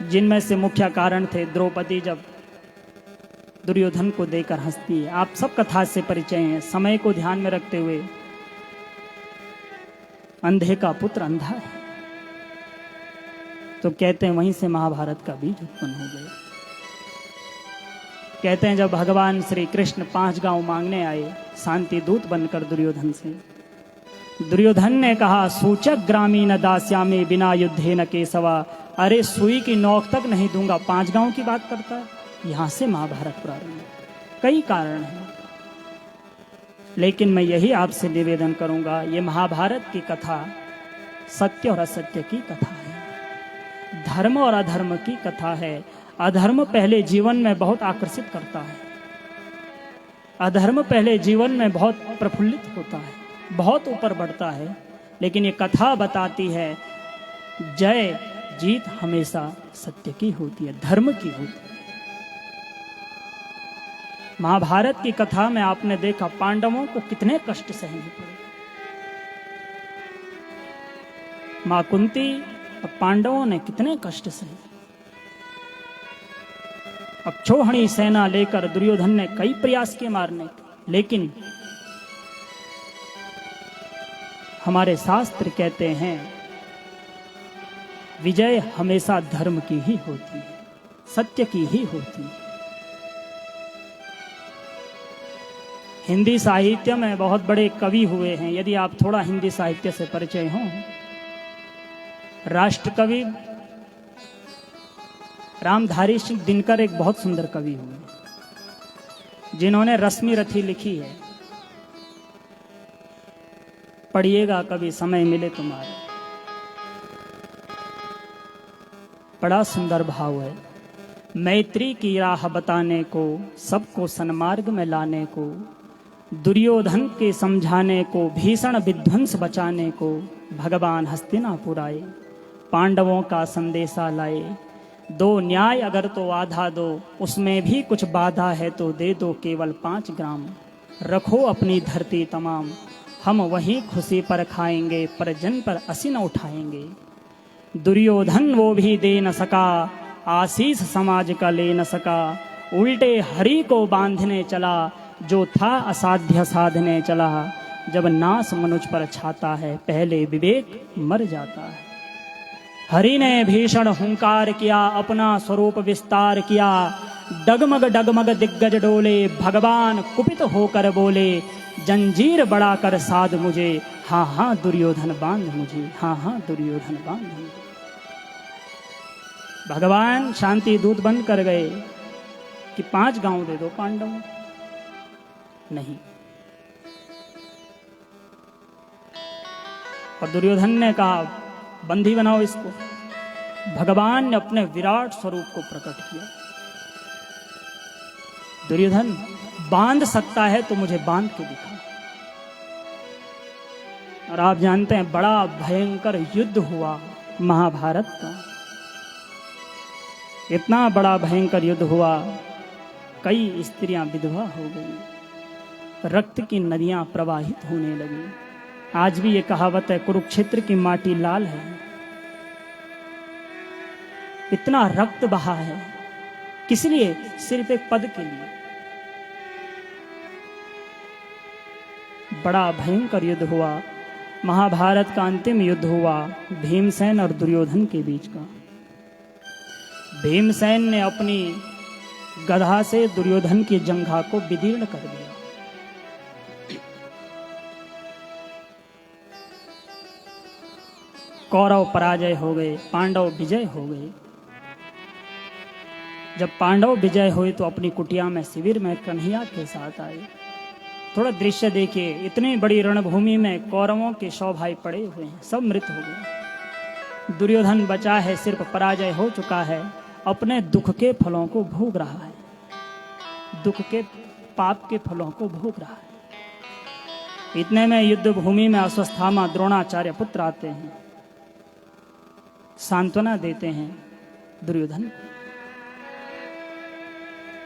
जिनमें से मुख्य कारण थे द्रौपदी जब दुर्योधन को देकर हंसती है। आप सब कथा से परिचय हैं। समय को ध्यान में रखते हुए, अंधे का पुत्र अंधा है, तो कहते हैं वहीं से महाभारत का बीज उत्पन्न हो गया। कहते हैं जब भगवान श्री कृष्ण 5 गांव मांगने आए शांति दूत बनकर दुर्योधन से, दुर्योधन ने कहा सूचक ग्रामीण दास्यामी बिना युद्धे न केसवा। अरे सुई की नोक तक नहीं दूंगा, 5 गांव की बात करता है। यहां से महाभारत प्रारंभ। कई कारण हैं, लेकिन मैं यही आपसे निवेदन करूंगा, ये महाभारत की कथा सत्य और असत्य की कथा है, धर्म और अधर्म की कथा है। अधर्म पहले जीवन में बहुत आकर्षित करता है, अधर्म पहले जीवन में बहुत प्रफुल्लित होता है, बहुत ऊपर बढ़ता है, लेकिन ये कथा बताती है जय जीत हमेशा सत्य की होती है, धर्म की होती है। महाभारत की कथा में आपने देखा पांडवों को कितने कष्ट सहने पड़े। मां कुंती और पांडवों ने कितने कष्ट सहे। अक्षौहिणी सेना लेकर दुर्योधन ने कई प्रयास किए मारने के, लेकिन हमारे शास्त्र कहते हैं विजय हमेशा धर्म की ही होती है, सत्य की ही होती है। हिंदी साहित्य में बहुत बड़े कवि हुए हैं, यदि आप थोड़ा हिंदी साहित्य से परिचय हो। राष्ट्र कवि रामधारी सिंह दिनकर एक बहुत सुंदर कवि हुए, जिन्होंने रश्मि रथी लिखी है, पढ़िएगा कभी समय मिले तुम्हारे। बड़ा सुंदर भाव है। मैत्री की राह बताने को, सबको सन्मार्ग में लाने को, दुर्योधन के समझाने को, भीषण विध्वंस बचाने को, भगवान हस्तिनापुर आए, पांडवों का संदेशा लाए। दो न्याय अगर तो आधा दो, उसमें भी कुछ बाधा है तो दे दो केवल 5 ग्राम। रखो अपनी धरती तमाम, हम वहीं खुशी पर खाएंगे, पर जन पर असी न उठाएंगे। दुर्योधन वो भी दे न सका, आशीष समाज का ले न सका। उल्टे हरि को बांधने चला, जो था असाध्य साधने चला। जब नाश मनुष्य पर छाता है, पहले विवेक मर जाता है। हरि ने भीषण हुंकार किया, अपना स्वरूप विस्तार किया। डगमग डगमग दिग्गज डोले, भगवान कुपित होकर बोले, जंजीर बड़ा कर साध मुझे, हाँ हाँ दुर्योधन बांध मुझे, हाँ हाँ दुर्योधन बांध मुझे। भगवान शांति दूत बन कर गए कि 5 गांव दे दो पांडवों। नहीं, और दुर्योधन ने कहा बंदी बनाओ इसको। भगवान ने अपने विराट स्वरूप को प्रकट किया। दुर्योधन बांध सकता है तो मुझे बांध के दिखा। और आप जानते हैं बड़ा भयंकर युद्ध हुआ महाभारत का, इतना बड़ा भयंकर युद्ध हुआ, कई स्त्रियां विधवा हो गई, रक्त की नदियां प्रवाहित होने लगी। आज भी ये कहावत है, कुरुक्षेत्र की माटी लाल है। इतना रक्त बहा है, किस लिए? सिर्फ एक पद के लिए। बड़ा भयंकर युद्ध हुआ, महाभारत का अंतिम युद्ध हुआ भीमसेन और दुर्योधन के बीच का। भीमसेन ने अपनी गदा से दुर्योधन की जंघा को विदीर्ण कर दिया। कौरव पराजय हो गए, पांडव विजय हो गए। जब पांडव विजय हुए तो अपनी कुटिया में शिविर में कन्हैया के साथ आए। थोड़ा दृश्य देखिए, इतनी बड़ी रणभूमि में कौरवों के 100 भाई पड़े हुए हैं, सब मृत हो गए। दुर्योधन बचा है, सिर्फ पराजय हो चुका है, अपने दुख के फलों को भोग रहा है, दुख के पाप के फलों को भोग रहा है। इतने में युद्ध भूमि में अश्वत्थामा द्रोणाचार्य पुत्र आते हैं, सांत्वना देते हैं दुर्योधन,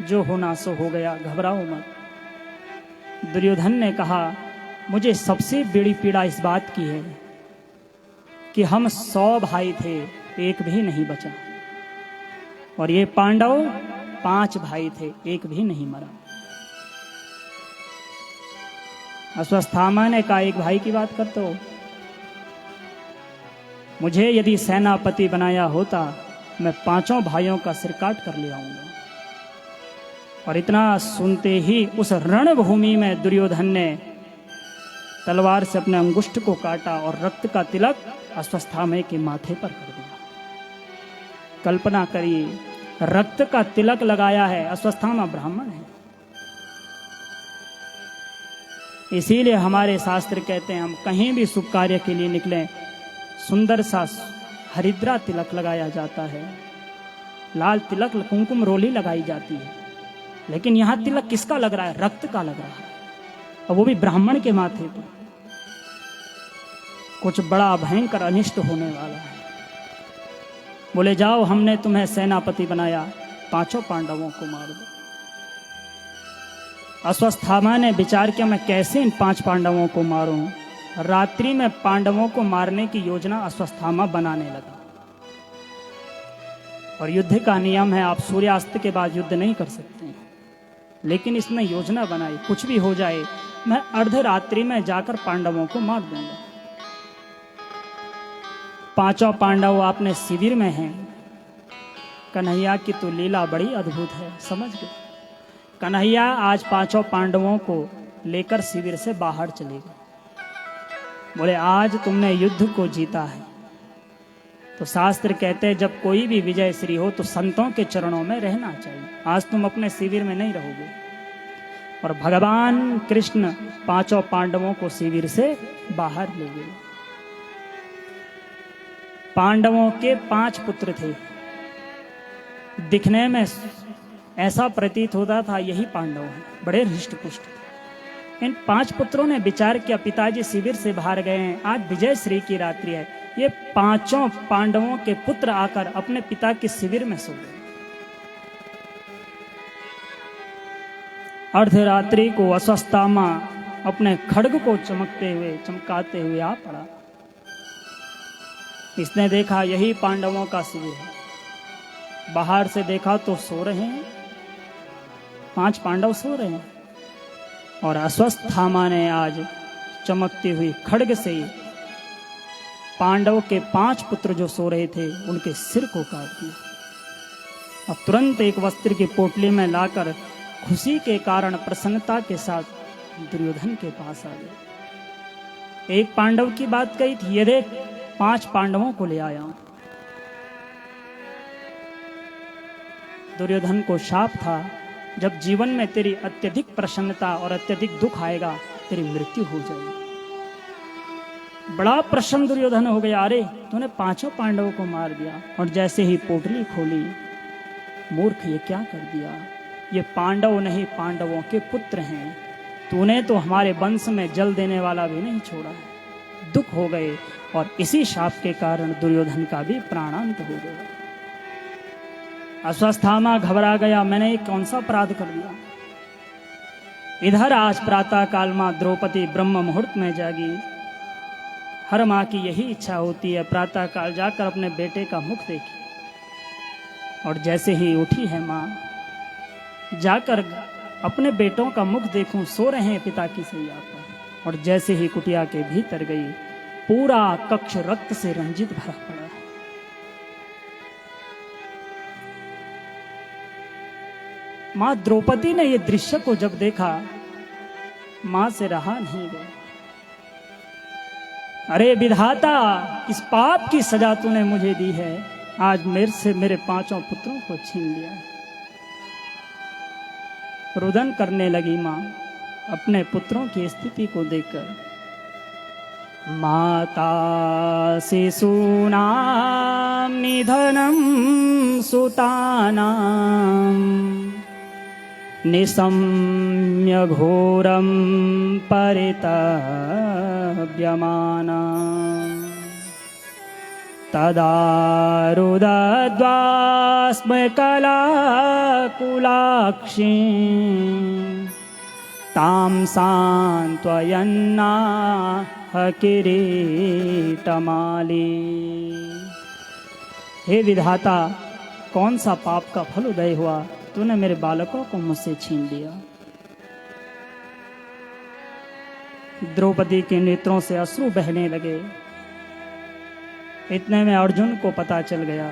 जो होना सो हो गया, घबराओ मत। दुर्योधन ने कहा मुझे सबसे बड़ी पीड़ा इस बात की है कि हम 100 भाई थे, एक भी नहीं बचा। और ये पांडव 5 भाई थे, एक भी नहीं मरा। अश्वत्थामा ने कहा, एक भाई की बात करते हो? मुझे यदि सेनापति बनाया होता, मैं 5 भाइयों का सिर काट कर ले आऊंगा। और इतना सुनते ही उस रणभूमि में दुर्योधन ने तलवार से अपने अंगुष्ठ को काटा और रक्त का तिलक अश्वत्थामा के माथे पर कर दिया। कल्पना करिए, रक्त का तिलक लगाया है। अश्वत्थामा ब्राह्मण है। इसीलिए हमारे शास्त्र कहते हैं, हम कहीं भी शुभ कार्य के लिए निकलें, सुंदर सा हरिद्रा तिलक लगाया जाता है, लाल तिलक, कुमकुम रोली लगाई जाती है। लेकिन यहां तिलक किसका लग रहा है? रक्त का लग रहा है, और वो भी ब्राह्मण के माथे पर। कुछ बड़ा भयंकर अनिष्ट होने वाला है। बोले, जाओ, हमने तुम्हें सेनापति बनाया, 5 पांडवों को मार दो। अश्वत्थामा ने विचार किया, मैं कैसे इन 5 पांडवों को मारूं। रात्रि में पांडवों को मारने की योजना अश्वत्थामा बनाने लगा। और युद्ध का नियम है, आप सूर्यास्त के बाद युद्ध नहीं कर सकते हैं। लेकिन इसने योजना बनाई, कुछ भी हो जाए, मैं अर्धरात्रि में जाकर पांडवों को मार दूंगा। 5 पांडव अपने शिविर में हैं। कन्हैया की तो लीला बड़ी अद्भुत है, समझ गए? कन्हैया आज 5 पांडवों को लेकर शिविर से बाहर चले गए। बोले, आज तुमने युद्ध को जीता है। तो शास्त्र कहते हैं, जब कोई भी विजय श्री हो तो संतों के चरणों में रहना चाहिए। आज तुम अपने शिविर में नहीं रहोगे। और भगवान कृष्ण 5 पांडवों को शिविर से बाहर ले गए। पांडवों के 5 पुत्र थे। दिखने में ऐसा प्रतीत होता था यही पांडव हैं, बड़े हृष्ट पुष्ट। इन 5 पुत्रों ने विचार किया, पिताजी शिविर से बाहर गए हैं, आज विजय श्री की रात्रि है, ये 5 पांडवों के पुत्र आकर अपने पिता के शिविर में सो गए। अर्धरात्रि को अश्वत्थामा अपने खड्ग को चमकाते हुए आ पड़ा। इसने देखा यही पांडवों का शिविर है। बाहर से देखा तो सो रहे हैं, 5 पांडव सो रहे हैं। और अश्वत्थामा ने आज चमकती हुई खड्ग से पांडव के 5 पुत्र जो सो रहे थे उनके सिर को काट दिया। और तुरंत एक वस्त्र की पोटली में लाकर खुशी के कारण प्रसन्नता के साथ दुर्योधन के पास आ गए। एक पांडव की बात कही थी, ये देख 5 पांडवों को ले आया। दुर्योधन को शाप था, जब जीवन में तेरी अत्यधिक प्रसन्नता और अत्यधिक दुख आएगा, तेरी मृत्यु हो जाएगी। बड़ा प्रसन्न दुर्योधन हो गया, अरे तूने 5 पांडवों को मार दिया। और जैसे ही पोटली खोली, मूर्ख ये क्या कर दिया, ये पांडव नहीं पांडवों के पुत्र हैं, तूने तो हमारे वंश में जल देने वाला भी नहीं छोड़ा। दुख हो गए और इसी शाप के कारण दुर्योधन का भी प्राणांत हो गया। अश्वत्थामा घबरा गया, मैंने कौन सा अपराध कर दिया। इधर आज प्रातः काल मां द्रौपदी ब्रह्म मुहूर्त में जागी। हर मां की यही इच्छा होती है, प्रातः काल जाकर अपने बेटे का मुख देखे। और जैसे ही उठी है मां, जाकर अपने बेटों का मुख देखूं, सो रहे हैं पिता की सैया पर। और जैसे ही कुटिया के भीतर गई, पूरा कक्ष रक्त से रंजित भरा पड़ा। मां द्रौपदी ने यह दृश्य को जब देखा, मां से रहा नहीं गया। अरे विधाता, इस पाप की सजा तूने मुझे दी है, आज मेरे से मेरे 5 पुत्रों को छीन लिया। रुदन करने लगी मां अपने पुत्रों की स्थिति को देखकर। माता शिशूनां निधनं सुतानां निशम्य घोरं परितव्यमाना तदा रुदद्वास्मै कलाकुलाक्षी तां सान्त्वयन्नाह किरीटमाली। हे विधाता, कौन सा पाप का फल उदय हुआ, तूने मेरे बालकों को मुझसे छीन लिया। द्रौपदी के नेत्रों से अश्रु बहने लगे। इतने में अर्जुन को पता चल गया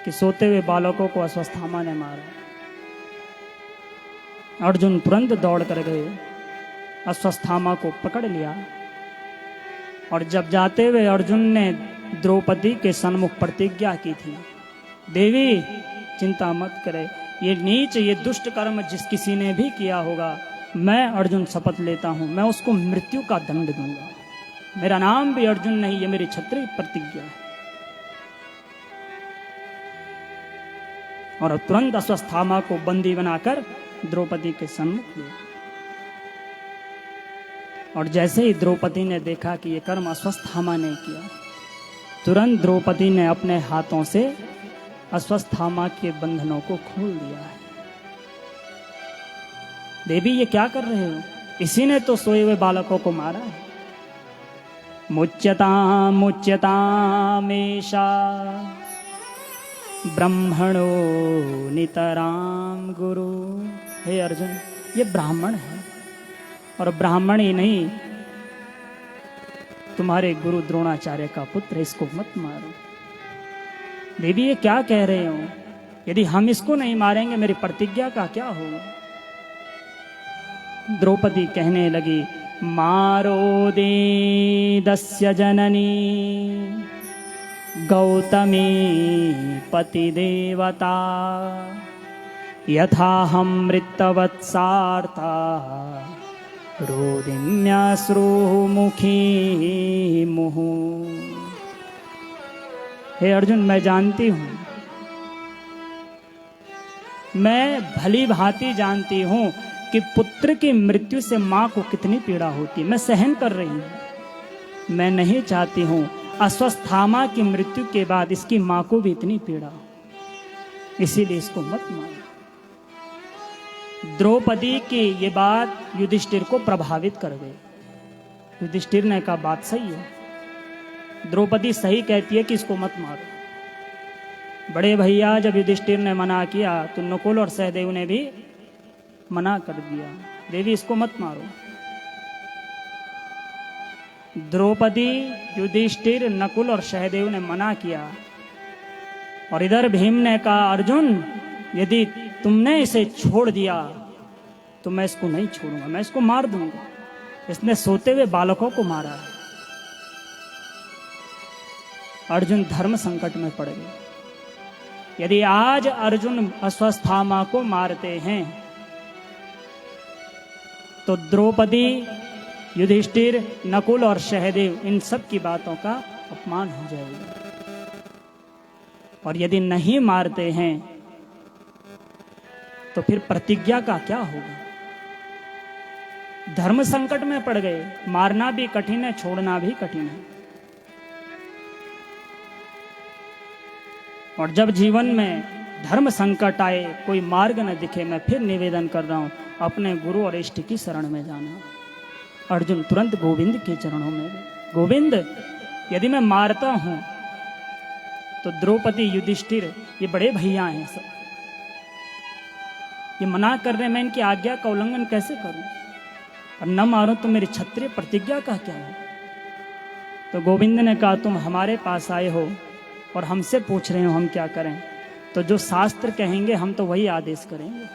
कि सोते हुए बालकों को अश्वत्थामा ने मारा। अर्जुन तुरंत दौड़ कर गए, अश्वत्थामा को पकड़ लिया और जब जाते हुए अर्जुन ने द्रौपदी के सन्मुख प्रतिज्ञा की थी, देवी चिंता मत करे, ये नीच ये दुष्ट कर्म जिस किसी ने भी किया होगा, मैं अर्जुन शपथ लेता हूं, मैं उसको मृत्यु का दंड दूंगा। मेरा नाम भी अर्जुन नहीं, ये मेरी क्षत्रिय प्रतिज्ञा है। और तुरंत अश्वत्थामा को बंदी बनाकर द्रौपदी के सम्मुख ले। और जैसे ही द्रौपदी ने देखा कि ये कर्म अश्वत्थामा ने किया, तुरंत द्रौपदी ने अपने हाथों से अश्वत्थामा के बंधनों को खोल दिया है। देवी ये क्या कर रहे हो? इसी ने तो सोए हुए बालकों को मारा है। मुच्यतामेषा ब्रह्मणो नितराम गुरु। हे अर्जुन, ये ब्राह्मण है और ब्राह्मण ही नहीं, तुम्हारे गुरु द्रोणाचार्य का पुत्र, इसको मत मारो। देवी ये क्या कह रहे हो? यदि हम इसको नहीं मारेंगे मेरी प्रतिज्ञा का क्या होगा? द्रौपदी कहने लगी, मारो दस्य जननी गौतमी पतिदेवता यथाहं मृतवत्सार्ता रोदिन्याश्रुमुखी मुहु। हे अर्जुन, मैं जानती हूं, मैं भली भांति जानती हूं कि पुत्र की मृत्यु से मां को कितनी पीड़ा होती है। मैं सहन कर रही हूं। मैं नहीं चाहती हूं अश्वत्थामा की मृत्यु के बाद इसकी मां को भी इतनी पीड़ा हो, इसीलिए इसको मत मारो। द्रौपदी की ये बात युधिष्ठिर को प्रभावित कर गई। युधिष्ठिर ने कहा, बात सही है, द्रौपदी सही कहती है कि इसको मत मारो। बड़े भैया जब युधिष्ठिर ने मना किया तो नकुल और सहदेव ने भी मना कर दिया, देवी इसको मत मारो। द्रौपदी, युधिष्ठिर, नकुल और सहदेव ने मना किया और इधर भीम ने कहा, अर्जुन यदि तुमने इसे छोड़ दिया तो मैं इसको नहीं छोड़ूंगा, मैं इसको मार दूंगा। इसने सोते हुए बालकों को मारा है। अर्जुन धर्म संकट में पड़ गए। यदि आज अर्जुन अश्वत्थामा को मारते हैं तो द्रौपदी, युधिष्ठिर, नकुल और सहदेव, इन सब की बातों का अपमान हो जाएगा। और यदि नहीं मारते हैं तो फिर प्रतिज्ञा का क्या होगा? धर्म संकट में पड़ गए। मारना भी कठिन है, छोड़ना भी कठिन है। और जब जीवन में धर्म संकट आए, कोई मार्ग न दिखे, मैं फिर निवेदन कर रहा हूं, अपने गुरु और इष्ट की शरण में जाना। अर्जुन तुरंत गोविंद के चरणों में गए। गोविंद, यदि मैं मारता हूं तो द्रौपदी, युधिष्ठिर, ये बड़े भैया हैं सब, ये मना कर रहे, मैं इनकी आज्ञा का उल्लंघन कैसे करूं? और न मारूं तो मेरी क्षत्रिय प्रतिज्ञा का क्या है? तो गोविंद ने कहा, तुम हमारे पास आए हो और हमसे पूछ रहे हो हम क्या करें, तो जो शास्त्र कहेंगे हम तो वही आदेश करेंगे।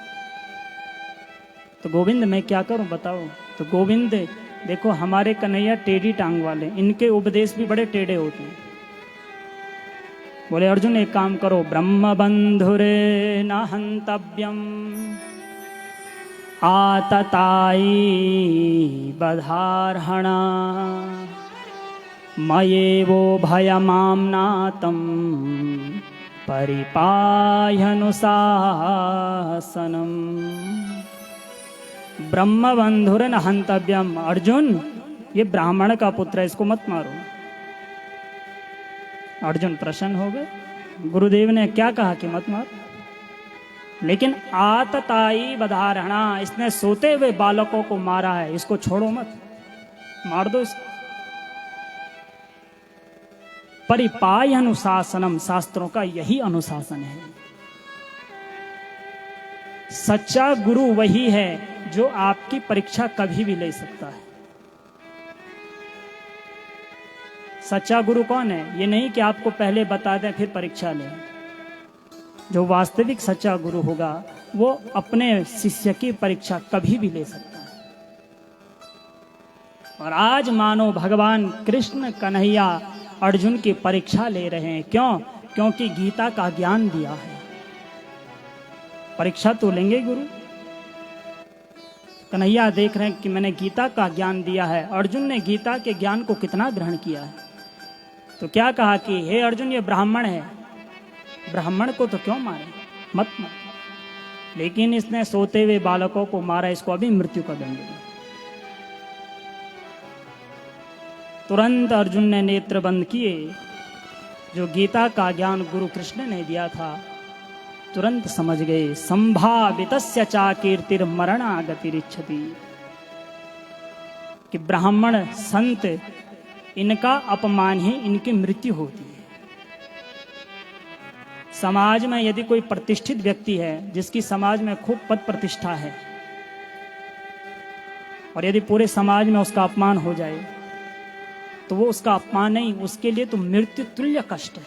तो गोविंद मैं क्या करूं बताओ? तो गोविंद, देखो हमारे कन्हैया टेढ़ी टांग वाले, इनके उपदेश भी बड़े टेढ़े होते हैं। बोले, अर्जुन एक काम करो, ब्रह्म बंधुरे न हंतव्यम आतताई बधारहणा मयेवो भयमाम्नातं परिपाह्यनुशासनम्। ब्रह्म बंधुरे न हंतव्यम। अर्जुन, ये ब्राह्मण का पुत्र है, इसको मत मारो। अर्जुन प्रसन्न हो गए। गुरुदेव ने क्या कहा कि मत मार, लेकिन आतताई बधारहणा, इसने सोते हुए बालकों को मारा है, इसको छोड़ो मत, मार दो इसको। परिपाय अनुशासनम, शास्त्रों का यही अनुशासन है। सच्चा गुरु वही है जो आपकी परीक्षा कभी भी ले सकता है। सच्चा गुरु कौन है? ये नहीं कि आपको पहले बता दें फिर परीक्षा लें। जो वास्तविक सच्चा गुरु होगा वो अपने शिष्य की परीक्षा कभी भी ले सकता है। और आज मानो भगवान कृष्ण कन्हैया अर्जुन की परीक्षा ले रहे हैं। क्यों? क्योंकि गीता का ज्ञान दिया है। परीक्षा तो लेंगे गुरु। कन्हैया देख रहे हैं कि मैंने गीता का ज्ञान दिया है। अर्जुन ने गीता के ज्ञान को कितना ग्रहण किया है। तो क्या कहा कि हे अर्जुन, ये ब्राह्मण है, ब्राह्मण को तो क्यों मारे, मत मार। लेकिन इसने सोते हुए बालकों को मारा, इसको अभी मृत्यु का दंड दिया। तुरंत अर्जुन ने नेत्र बंद किए। जो गीता का ज्ञान गुरु कृष्ण ने दिया था, तुरंत समझ गए। संभावितस्य चा कीर्तिर्मरणागतिरिच्छति, कि ब्राह्मण संत इनका अपमान ही इनकी मृत्यु होती है। समाज में यदि कोई प्रतिष्ठित व्यक्ति है, जिसकी समाज में खूब पद प्रतिष्ठा है, और यदि पूरे समाज में उसका अपमान हो जाए, तो वो उसका अपमान नहीं, उसके लिए तो मृत्यु तुल्य कष्ट है।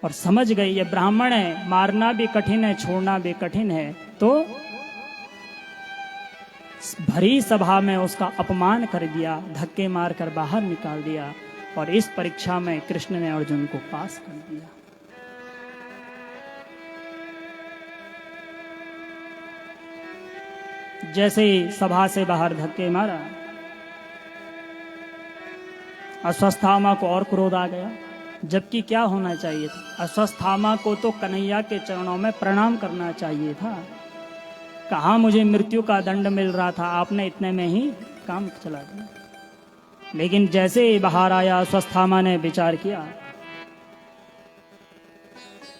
और समझ गई ये ब्राह्मण है, मारना भी कठिन है, छोड़ना भी कठिन है। तो भरी सभा में उसका अपमान कर दिया, धक्के मारकर बाहर निकाल दिया। और इस परीक्षा में कृष्ण ने अर्जुन को पास कर दिया। जैसे ही सभा से बाहर धक्के मारा, अश्वत्थामा को और क्रोध आ गया। जबकि क्या होना चाहिए था? अश्वत्थामा को तो कन्हैया के चरणों में प्रणाम करना चाहिए था। कहाँ मुझे मृत्यु का दंड मिल रहा था, आपने इतने में ही काम चला दिया। लेकिन जैसे ही बाहर आया, अश्वत्थामा ने विचार किया,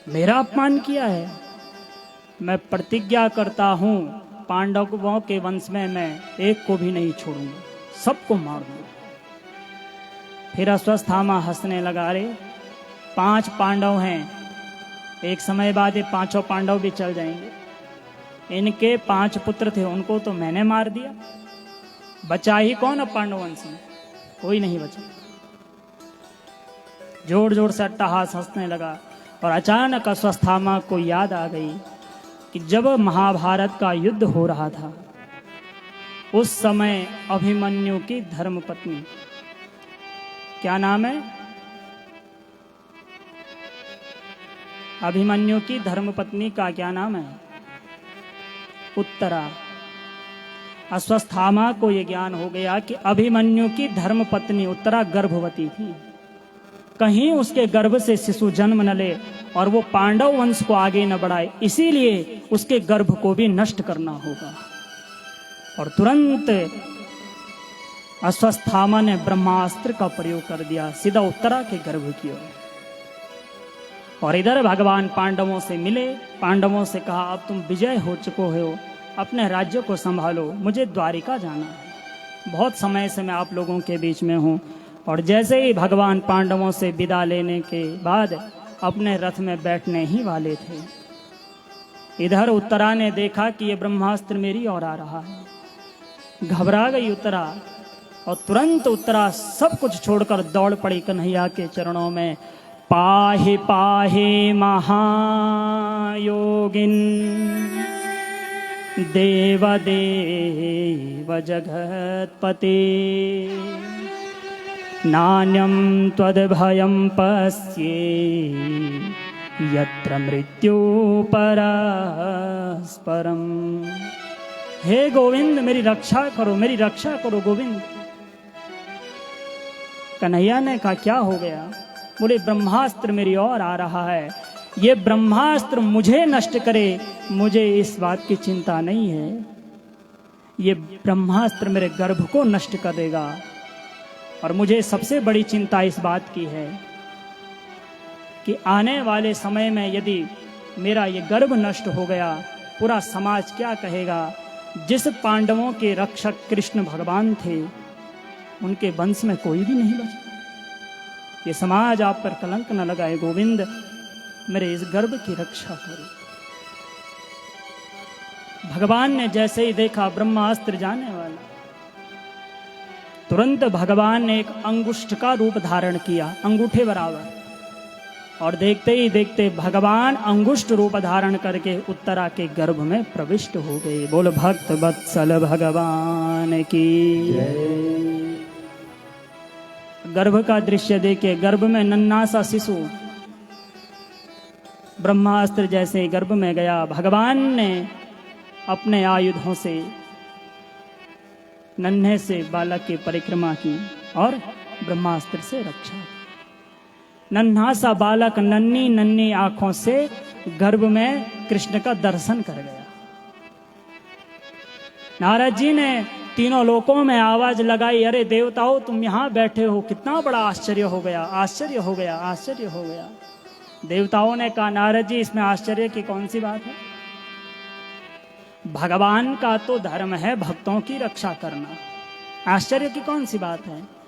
मेरा अपमान किया है, मैं प्रतिज्ञा करता हूं पांडवों के वंश में मैं एक को भी नहीं छोड़ूंगा, सबको मार दूंगा। फिर अश्वत्थामा हंसने लगा, रे 5 पांडव हैं, एक समय बाद ये 5 पांडव भी चल जाएंगे। इनके 5 पुत्र थे, उनको तो मैंने मार दिया, बचा ही कौन अब पांडव वंश में? कोई नहीं बचा। जोर जोर से अट्टहास हंसने लगा। और अचानक अश्वत्थामा को याद आ गई कि जब महाभारत का युद्ध हो रहा था, उस समय अभिमन्यु की धर्मपत्नी, क्या नाम है? अभिमन्यु की धर्मपत्नी का क्या नाम है? उत्तरा। अश्वत्थामा को यह ज्ञान हो गया कि अभिमन्यु की धर्मपत्नी उत्तरा गर्भवती थी, कहीं उसके गर्भ से शिशु जन्म न ले और वो पांडव वंश को आगे न बढ़ाए, इसीलिए उसके गर्भ को भी नष्ट करना होगा। और तुरंत अश्वत्थामा ने ब्रह्मास्त्र का प्रयोग कर दिया, सीधा उत्तरा के गर्भ की ओर। और इधर भगवान पांडवों से मिले, पांडवों से कहा, अब तुम विजय हो चुके हो, अपने राज्य को संभालो, मुझे द्वारिका जाना है। बहुत समय से मैं आप लोगों के बीच में हूँ। और जैसे ही भगवान पांडवों से विदा लेने के बाद अपने रथ में बैठने ही वाले थे, इधर उत्तरा ने देखा कि ये ब्रह्मास्त्र मेरी ओर आ रहा है। घबरा गई उत्तरा, और तुरंत उत्तरा सब कुछ छोड़कर दौड़ पड़ी कन्हैया के चरणों में। पाहि पाहि महायोगिन देव देव जगत्पते, नान्यं त्वद्भयं पश्ये यत्र मृत्यु परस्परम। हे गोविंद, मेरी रक्षा करो, मेरी रक्षा करो गोविंद। कन्हैया ने कहा, क्या हो गया? बोले, ब्रह्मास्त्र मेरी ओर आ रहा है, ये ब्रह्मास्त्र मुझे नष्ट करे, मुझे इस बात की चिंता नहीं है। ये ब्रह्मास्त्र मेरे गर्भ को नष्ट कर देगा। और मुझे सबसे बड़ी चिंता इस बात की है कि आने वाले समय में यदि मेरा ये गर्भ नष्ट हो गया, पूरा समाज क्या कहेगा? जिस पांडवों के रक्षक कृष्ण भगवान थे, उनके वंश में कोई भी नहीं बचा। ये समाज आप पर कलंक न लगाए गोविंद, मेरे इस गर्भ की रक्षा करो। भगवान ने जैसे ही देखा ब्रह्मास्त्र जाने वाला, तुरंत भगवान ने एक अंगुष्ठ का रूप धारण किया, अंगूठे बराबर, और देखते ही देखते भगवान अंगुष्ठ रूप धारण करके उत्तरा के गर्भ में प्रविष्ट हो गए। बोल भक्त वत्सल भगवान की। गर्भ का दृश्य देखे, गर्भ में नन्हा सा शिशु, ब्रह्मास्त्र जैसे गर्भ में गया, भगवान ने अपने आयुधों से नन्हे से बालक की परिक्रमा की और ब्रह्मास्त्र से रक्षा। नन्हा सा बालक नन्ही नन्ही आंखों से गर्भ में कृष्ण का दर्शन कर गया। नारद जी ने तीनों लोकों में आवाज लगाई, अरे देवताओं तुम यहां बैठे हो, कितना बड़ा आश्चर्य हो गया, आश्चर्य हो गया, आश्चर्य हो गया। देवताओं ने कहा, नारद जी इसमें आश्चर्य की कौन सी बात है? भगवान का तो धर्म है भक्तों की रक्षा करना, आश्चर्य की कौन सी बात है?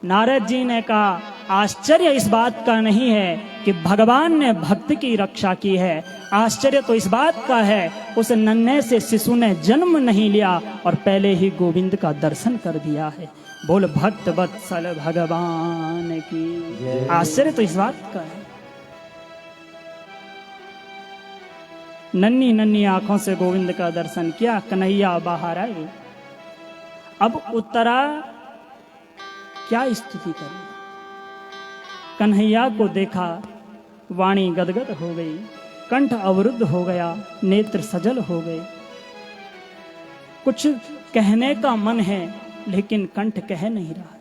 नारद जी ने कहा, आश्चर्य इस बात का नहीं है कि भगवान ने भक्त की रक्षा की है, आश्चर्य तो इस बात का है उस नन्हे से शिशु ने जन्म नहीं लिया और पहले ही गोविंद का दर्शन कर दिया है। बोल भक्त वत्सल भगवान की। आश्चर्य तो इस बात का है। नन्ही नन्ही आंखों से गोविंद का दर्शन किया, कन्हैया बाहर आए। अब उत्तरा क्या स्तुति करे? कन्हैया को देखा, वाणी गदगद हो गई, कंठ अवरुद्ध हो गया, नेत्र सजल हो गए। कुछ कहने का मन है लेकिन कंठ कह नहीं रहा।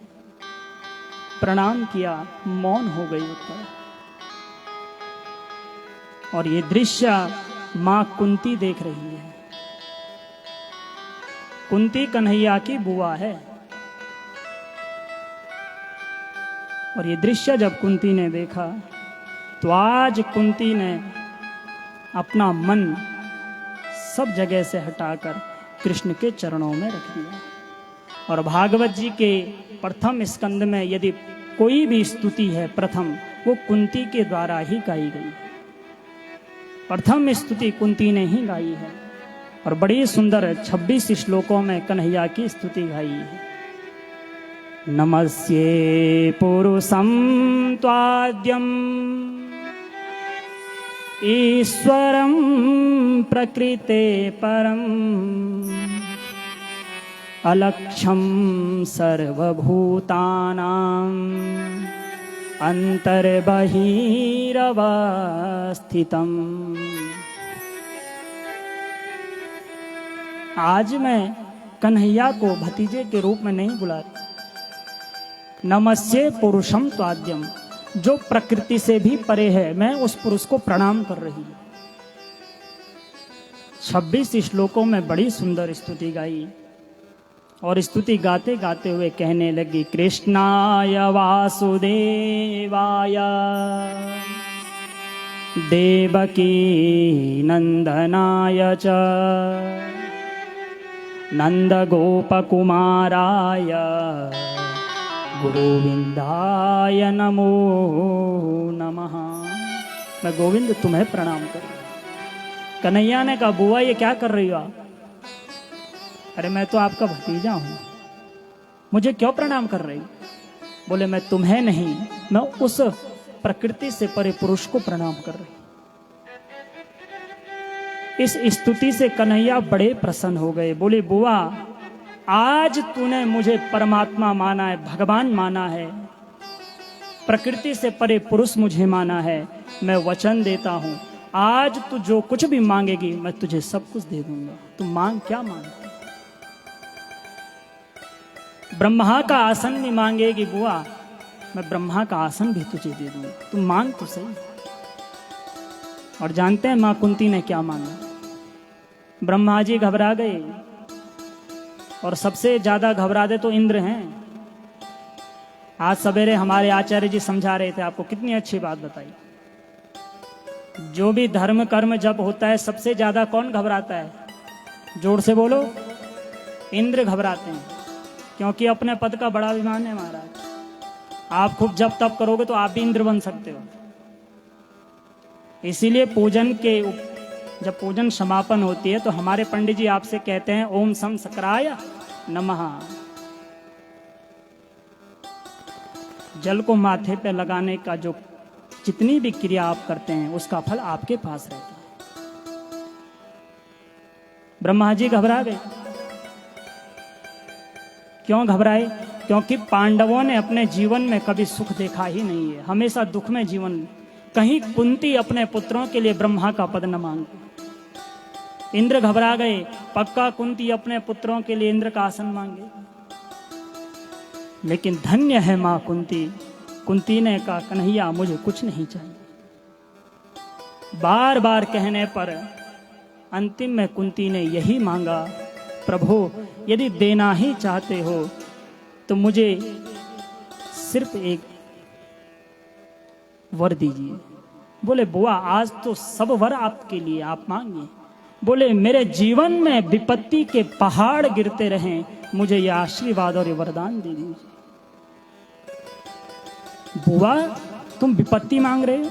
प्रणाम किया, मौन हो गई उत्तरा। और ये दृश्य मां कुंती देख रही है। कुंती कन्हैया की बुआ है। और ये दृश्य जब कुंती ने देखा तो आज कुंती ने अपना मन सब जगह से हटाकर कृष्ण के चरणों में रख दिया। और भागवत जी के प्रथम स्कंद में यदि कोई भी स्तुति है प्रथम, वो कुंती के द्वारा ही गाई गई। प्रथम स्तुति कुंती ने ही गाई है और बड़ी सुंदर 26 श्लोकों में कन्हैया की स्तुति गाई है। नमस्ये पुरुषं त्वाद्यं ईश्वरं प्रकृते परं अलक्ष्यं सर्वभूतानां अंतर्बहिरवस्थितम्। आज मैं कन्हैया को भतीजे के रूप में नहीं बुलाती। नमस्ये पुरुषम त्वाद्यम, जो प्रकृति से भी परे है, मैं उस पुरुष को प्रणाम कर रही हूं। 26 श्लोकों में बड़ी सुंदर स्तुति गाई और स्तुति गाते गाते हुए कहने लगी, कृष्णाय वासुदेवाय देवकी नंदनाय च नंदगोपकुमाराय गोविंदाय नमो नमः। मैं गोविंद तुम्हें प्रणाम करूं। कन्हैया ने कहा, बुआ ये क्या कर रही हो आप? अरे मैं तो आपका भतीजा हूं, मुझे क्यों प्रणाम कर रही? बोले मैं तुम्हें नहीं, मैं उस प्रकृति से परे पुरुष को प्रणाम कर रही। इस स्तुति से कन्हैया बड़े प्रसन्न हो गए। बोले बुआ आज तूने मुझे परमात्मा माना है, भगवान माना है, प्रकृति से परे पुरुष मुझे माना है। मैं वचन देता हूं आज तू जो कुछ भी मांगेगी मैं तुझे सब कुछ दे दूंगा। तू मांग, क्या मांगती? ब्रह्मा का आसन भी मांगेगी बुआ, मैं ब्रह्मा का आसन भी तुझे दे दूंगा। तू मांग तो सही। और जानते हैं मां कुंती ने क्या मांगा? ब्रह्मा जी घबरा गए और सबसे ज्यादा घबराते तो इंद्र हैं। आज सवेरे हमारे आचार्य जी समझा रहे थे आपको, कितनी अच्छी बात बताई। जो भी धर्म कर्म जब होता है सबसे ज्यादा कौन घबराता है? जोर से बोलो। इंद्र घबराते हैं, क्योंकि अपने पद का बड़ा अभिमान है महाराज। आप खूब जप तप करोगे तो आप भी इंद्र बन सकते हो। इसीलिए जब पूजन समापन होती है तो हमारे पंडित जी आपसे कहते हैं ओम सम सकराय नमः। जल को माथे पे लगाने का जो जितनी भी क्रिया आप करते हैं उसका फल आपके पास रहता है। ब्रह्मा जी घबरा गए। क्यों घबराए? क्योंकि पांडवों ने अपने जीवन में कभी सुख देखा ही नहीं है, हमेशा दुख में जीवन। कहीं कुंती अपने पुत्रों के लिए ब्रह्मा का पद न मांगे। इंद्र घबरा गए, पक्का कुंती अपने पुत्रों के लिए इंद्र का आसन मांगे। लेकिन धन्य है मां कुंती। कुंती ने कहा कन्हैया मुझे कुछ नहीं चाहिए। बार बार कहने पर अंतिम में कुंती ने यही मांगा, प्रभु यदि देना ही चाहते हो तो मुझे सिर्फ एक वर दीजिए। बोले बुआ आज तो सब वर आपके लिए, आप मांगिए। बोले मेरे जीवन में विपत्ति के पहाड़ गिरते रहें, मुझे यह आशीर्वाद और ये वरदान दे दीजिए। बुआ तुम विपत्ति मांग रहे हो,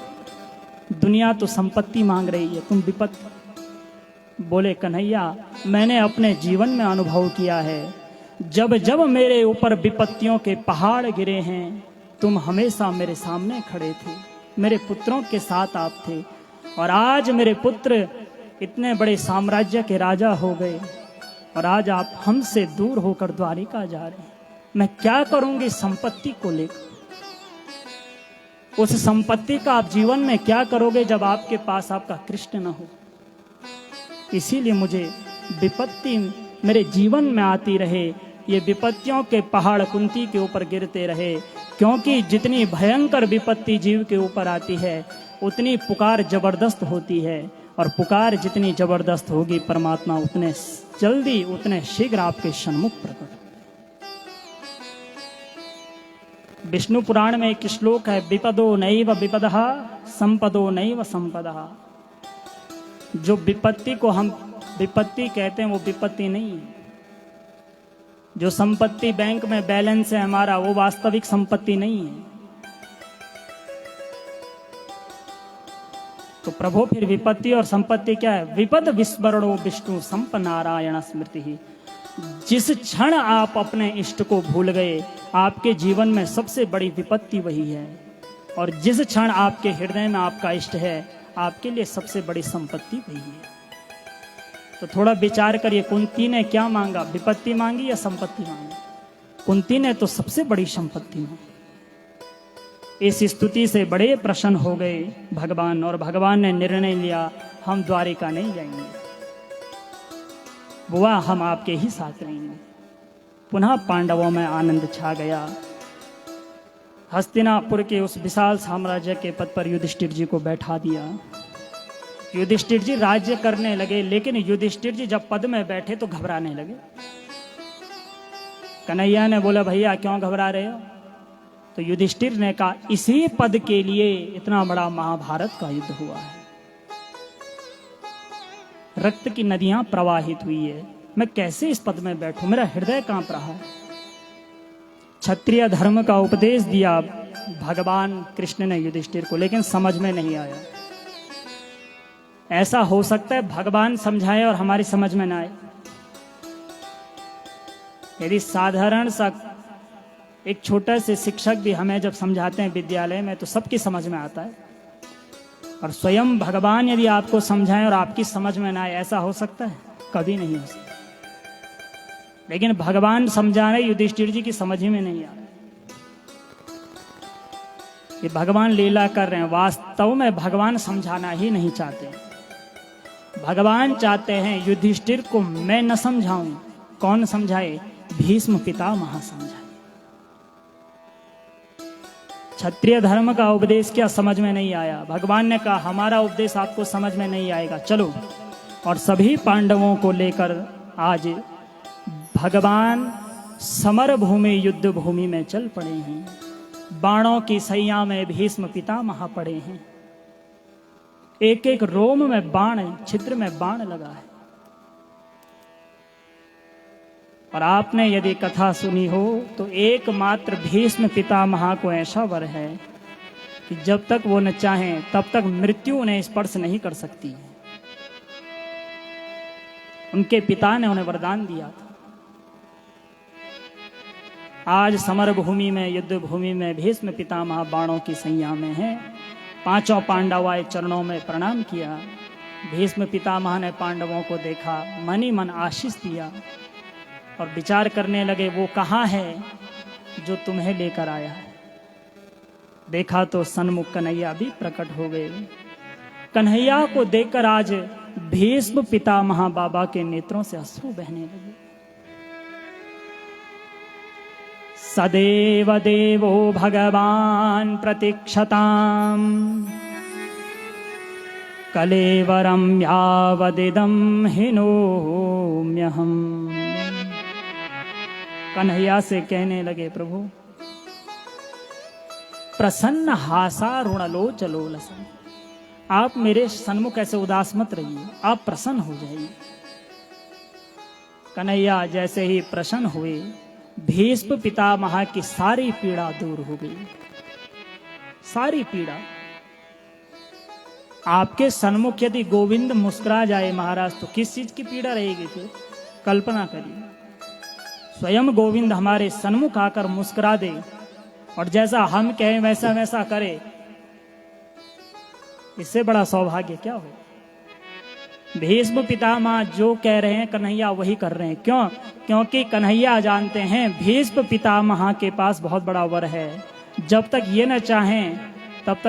दुनिया तो संपत्ति मांग रही है, तुम विपत्ति। बोले कन्हैया मैंने अपने जीवन में अनुभव किया है, जब जब मेरे ऊपर विपत्तियों के पहाड़ गिरे हैं तुम हमेशा मेरे सामने खड़े थे, मेरे पुत्रों के साथ आप थे। और आज मेरे पुत्र इतने बड़े साम्राज्य के राजा हो गए और आज आप हमसे दूर होकर द्वारिका जा रहे हैं। मैं क्या करूंगी संपत्ति को लेकर? उस संपत्ति का आप जीवन में क्या करोगे जब आपके पास आपका कृष्ण न हो? इसीलिए मुझे विपत्ति मेरे जीवन में आती रहे, ये विपत्तियों के पहाड़ कुंती के ऊपर गिरते रहे। क्योंकि जितनी भयंकर विपत्ति जीव के ऊपर आती है उतनी पुकार जबरदस्त होती है, और पुकार जितनी जबरदस्त होगी परमात्मा उतने जल्दी उतने शीघ्र आपके सन्मुख प्रकट। विष्णु पुराण में एक श्लोक है, विपदो नैव विपदः संपदो नैव संपदः। जो विपत्ति को हम विपत्ति कहते हैं वो विपत्ति नहीं है। जो संपत्ति बैंक में बैलेंस है हमारा वो वास्तविक संपत्ति नहीं है। तो प्रभु फिर विपत्ति और संपत्ति क्या है? विपद विस्मरणो विष्णु संप नारायण स्मृति। जिस क्षण आप अपने इष्ट को भूल गए आपके जीवन में सबसे बड़ी विपत्ति वही है, और जिस क्षण आपके हृदय में आपका इष्ट है आपके लिए सबसे बड़ी संपत्ति वही है। तो थोड़ा विचार करिए, कुंती ने क्या मांगा? विपत्ति मांगी या संपत्ति मांगी? कुंती ने तो सबसे बड़ी संपत्ति मांगी। इस स्तुति से बड़े प्रसन्न हो गए भगवान, और भगवान ने निर्णय लिया हम द्वारिका नहीं जाएंगे बुआ, हम आपके ही साथ रहेंगे। पुनः पांडवों में आनंद छा गया। हस्तिनापुर के उस विशाल साम्राज्य के पद पर युधिष्ठिर जी को बैठा दिया। युधिष्ठिर जी राज्य करने लगे, लेकिन युधिष्ठिर जी जब पद में बैठे तो घबराने लगे। कन्हैया ने बोला भैया क्यों घबरा रहे हो? तो युधिष्ठिर ने कहा इसी पद के लिए इतना बड़ा महाभारत का युद्ध हुआ है, रक्त की नदियां प्रवाहित हुई है, मैं कैसे इस पद में बैठूं? मेरा हृदय कांप रहा है। क्षत्रिय धर्म का उपदेश दिया भगवान कृष्ण ने युधिष्ठिर को, लेकिन समझ में नहीं आया। ऐसा हो सकता है भगवान समझाए और हमारी समझ में ना आए। यदि साधारण सा एक छोटा से शिक्षक भी हमें जब समझाते हैं विद्यालय में तो सबकी समझ में आता है, और स्वयं भगवान यदि आपको समझाएं और आपकी समझ में ना आए, ऐसा हो सकता है? कभी नहीं हो सकता। लेकिन भगवान समझा रहे, युधिष्ठिर जी की समझ में नहीं आ रहा। ये भगवान लीला कर रहे हैं, वास्तव में भगवान समझाना ही नहीं चाहते। भगवान चाहते हैं युधिष्ठिर को मैं न समझाऊं, कौन समझाए? भीष्म पितामह समझाए। क्षत्रिय धर्म का उपदेश क्या समझ में नहीं आया? भगवान ने कहा हमारा उपदेश आपको समझ में नहीं आएगा, चलो। और सभी पांडवों को लेकर आज भगवान समर भूमि युद्ध भूमि में चल पड़े हैं। बाणों की सैया में भीष्म पितामह पड़े हैं। एक एक रोम में बाण, छिद्र में बाण लगा है। और आपने यदि कथा सुनी हो तो एकमात्र भीष्म पितामह को ऐसा वर है कि जब तक वो न चाहें तब तक मृत्यु उन्हें स्पर्श नहीं कर सकती है। उनके पिता ने उन्हें वरदान दिया था। आज समर भूमि में, युद्ध भूमि में भीष्म पितामह बाणों की सैया में हैं। पांचों पांडव आए, चरणों में प्रणाम किया। भीष्म पितामह ने पांडवों को देखा, मन ही मन आशीष दिया और विचार करने लगे, वो कहाँ है जो तुम्हें लेकर आया है। देखा तो सन्मुख कन्हैया भी प्रकट हो गए। कन्हैया को देखकर आज भीष्म पितामह बाबा के नेत्रों से अश्रु बहने लगे। सदैव देवो भगवान प्रतीक्षताम कलेवरम यावदिदं हिनोम्यहम्। कन्हैया से कहने लगे, प्रभु प्रसन्न हासा ऋणलोचलोलसम, आप मेरे सन्मुख ऐसे उदास मत रहिए, आप प्रसन्न हो जाइए। कन्हैया जैसे ही प्रसन्न हुए, भीष्म पितामह की सारी पीड़ा दूर हो गई। सारी पीड़ा। आपके सन्मुख यदि गोविंद मुस्कुरा जाए महाराज, तो किस चीज की पीड़ा रहेगी फिर? कल्पना करिए, स्वयं गोविंद हमारे सन्मुख आकर मुस्कुरा दे और जैसा हम कहें वैसा वैसा करे, इससे बड़ा सौभाग्य क्या हो। भीष्म पितामह जो कह रहे हैं कन्हैया वही कर रहे हैं। क्यों? क्योंकि कन्हैया जानते हैं भीष्म पितामह के पास बहुत बड़ा वर है। जब तक ये न चाहें तब तक